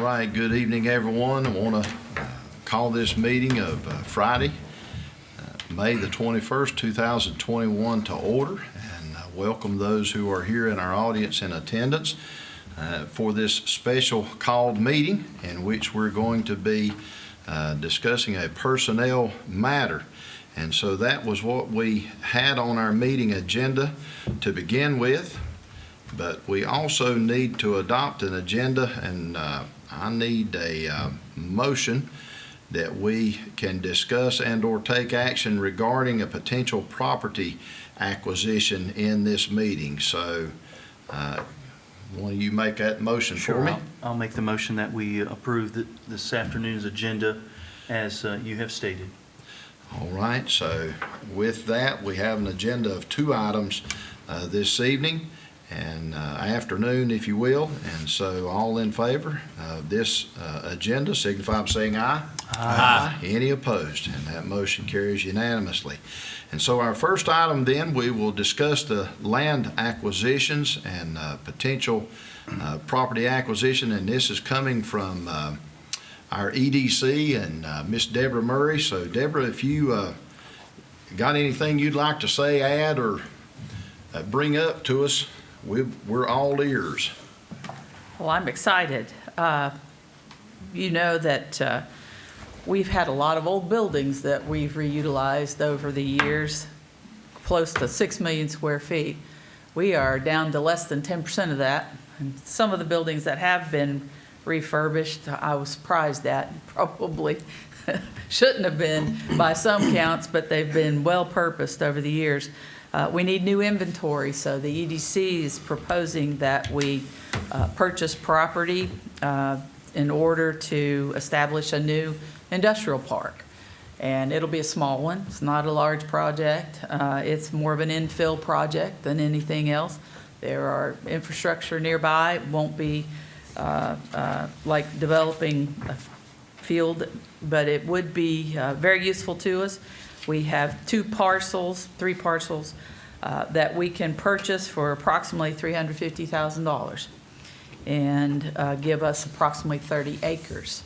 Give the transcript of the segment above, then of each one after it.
right, good evening, everyone. I want to call this meeting of Friday, May the 21st, 2021 to order, and welcome those who are here in our audience in attendance for this special called meeting in which we're going to be discussing a personnel matter. And so that was what we had on our meeting agenda to begin with. But we also need to adopt an agenda, and I need a motion that we can discuss and or take action regarding a potential property acquisition in this meeting. So will you make that motion for me? I'll make the motion that we approve this afternoon's agenda as you have stated. All right, so with that, we have an agenda of two items this evening and afternoon, if you will. And so all in favor of this agenda signify by saying aye. Aye. Any opposed? And that motion carries unanimously. And so our first item then, we will discuss the land acquisitions and potential property acquisition. And this is coming from our EDC and Miss Deborah Murray. So Deborah, if you got anything you'd like to say, add, or bring up to us, we're all ears. Well, I'm excited. You know that we've had a lot of old buildings that we've reutilized over the years, close to 6 million square feet. We are down to less than 10% of that. And some of the buildings that have been refurbished, I was surprised at, probably shouldn't have been by some counts, but they've been well purposed over the years. We need new inventory, so the EDC is proposing that we purchase property in order to establish a new industrial park. And it'll be a small one. It's not a large project. It's more of an infill project than anything else. There are infrastructure nearby. It won't be like developing a field, but it would be very useful to us. We have three parcels that we can purchase for approximately $350,000 and give us approximately 30 acres.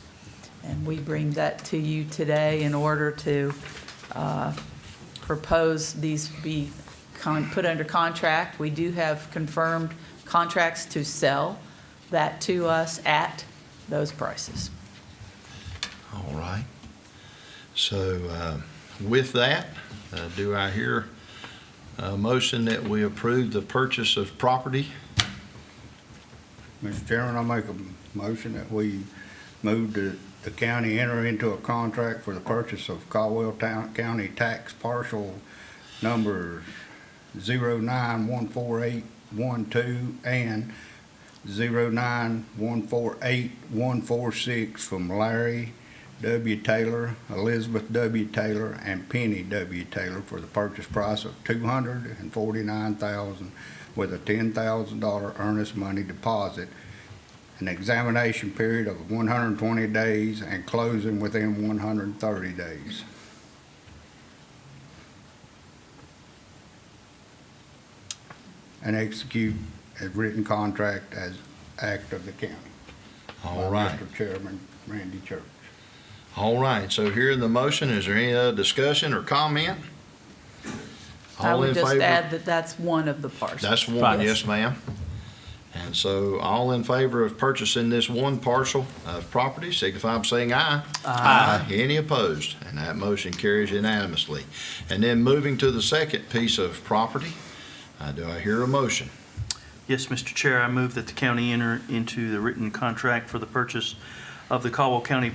And we bring that to you today in order to propose these be put under contract. We do have confirmed contracts to sell that to us at those prices. All right. So with that, do I hear a motion that we approve the purchase of property? Mr. Chairman, I'll make a motion that we move the county enter into a contract for the purchase of Caldwell County tax parcel numbers 0914812 and 0914846 from Larry W. Taylor, Elizabeth W. Taylor, and Penny W. Taylor for the purchase price of $249,000 with a $10,000 earnest money deposit, an examination period of 120 days, and closing within 130 days. And execute a written contract as act of the county. All right. Mr. Chairman, Randy Church. All right, so hearing the motion, is there any other discussion or comment? I All would in just favor? add that that's one of the parcels. That's one, yes, ma'am. And so all in favor of purchasing this one parcel of property, signify by saying aye. Aye. Any opposed? And that motion carries unanimously. And then moving to the second piece of property, do I hear a motion? Yes, Mr. Chair, I move that the county enter into the written contract for the purchase of the Caldwell County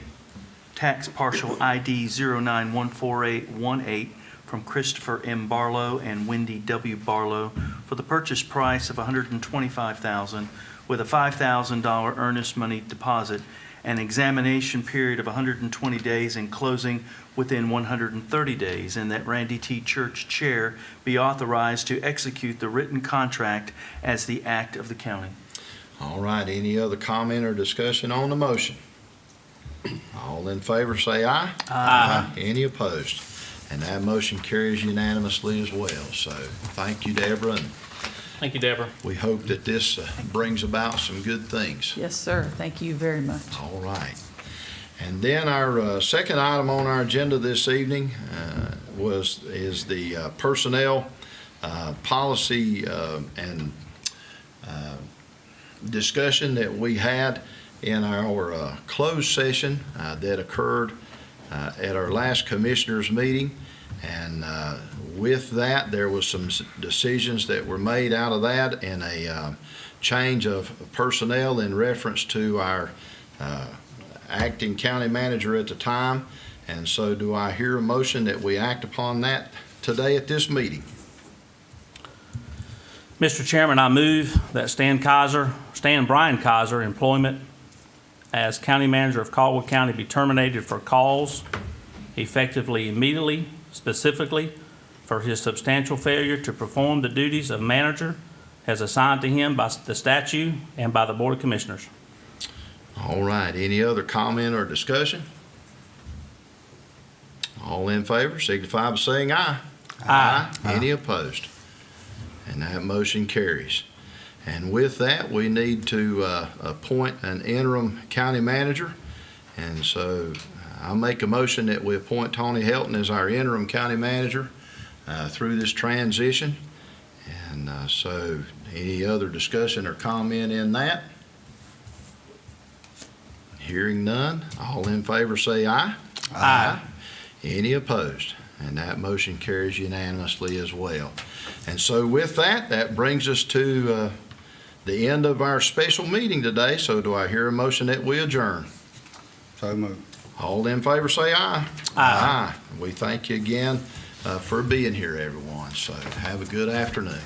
tax parcel ID 0914818 from Christopher M. Barlow and Wendy W. Barlow for the purchase price of $125,000 with a $5,000 earnest money deposit, an examination period of 120 days and closing within 130 days, and that Randy T. Church, Chair, be authorized to execute the written contract as the act of the county. All right, any other comment or discussion on the motion? All in favor say aye. Aye. Any opposed? And that motion carries unanimously as well. So thank you, Deborah. And Thank you, Deborah. We hope that this brings about some good things. Yes, sir. Thank you very much. All right. And then our second item on our agenda this evening is the personnel policy and discussion that we had in our closed session that occurred at our last commissioners meeting. And with that, there was some decisions that were made out of that, and a change of personnel in reference to our acting county manager at the time. And so do I hear a motion that we act upon that today at this meeting? Mr. Chairman, I move that Stan Brian Kaiser employment as county manager of Caldwell County be terminated for cause effectively immediately, specifically for his substantial failure to perform the duties of manager as assigned to him by the statute and by the Board of Commissioners. All right, any other comment or discussion? All in favor signify by saying aye. Aye. Any opposed? And that motion carries. And with that, we need to appoint an interim county manager. And so I'll make a motion that we appoint Tony Helton as our interim county manager through this transition. And so any other discussion or comment in that? Hearing none, all in favor say aye. Aye. Any opposed? And that motion carries unanimously as well. And so with that, that brings us to the end of our special meeting today. So do I hear a motion that we adjourn? So moved. All in favor say aye. Aye. We thank you again for being here, everyone. So have a good afternoon.